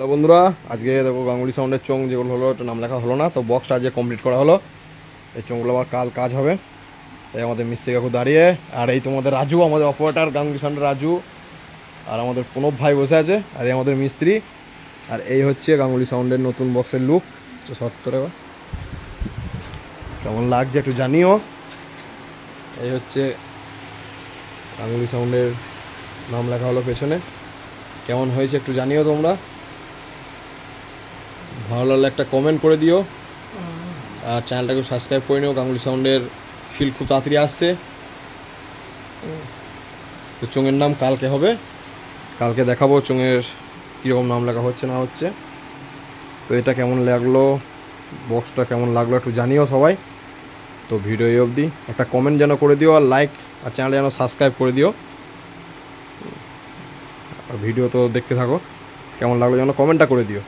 Hello বন্ধুরা, আজকে দেখো গাঙ্গুলি সাউন্ডের চোঙ যেগুলো হলো একটা নাম লেখা হলো না, তো বক্সটা আজকে কমপ্লিট করা হলো। এই চোঙগুলো আবার কাল কাজ হবে। এই আমাদের মিস্ত্রি কাকু দাঁড়িয়ে, আর এই তোমাদের রাজু, আমাদের অপারেটার গাঙ্গুলি সাউন্ডের রাজু, আর আমাদের প্রণব ভাই বসে আছে, আর এই আমাদের মিস্ত্রি। আর এই হচ্ছে গাঙ্গুলি সাউন্ডের নতুন বক্সের লুক। তো সত্তর কেমন লাগছে একটু জানিও। এই হচ্ছে গাঙ্গুলি সাউন্ডের নাম লেখা হলো পেছনে। কেমন হয়েছে একটু জানিও তোমরা। ভালো লাগলে একটা কমেন্ট করে দিও, আর চ্যানেলটাকে সাবস্ক্রাইব করে নিও। গাঙ্গুলি সাউন্ডের ফিল খুব তাড়াতাড়ি আসছে। তো চোঙের নাম কালকে হবে, কালকে দেখাবো চোঙের কীরকম নাম লেখা হচ্ছে না হচ্ছে। তো এটা কেমন লাগলো, বক্সটা কেমন লাগলো একটু জানিও সবাই। তো ভিডিও অবধি একটা কমেন্ট যেন করে দিও, আর লাইক, আর চ্যানেল যেন সাবস্ক্রাইব করে দিও। আর ভিডিও তো দেখতে থাকো, কেমন লাগলো যেন কমেন্টটা করে দিও।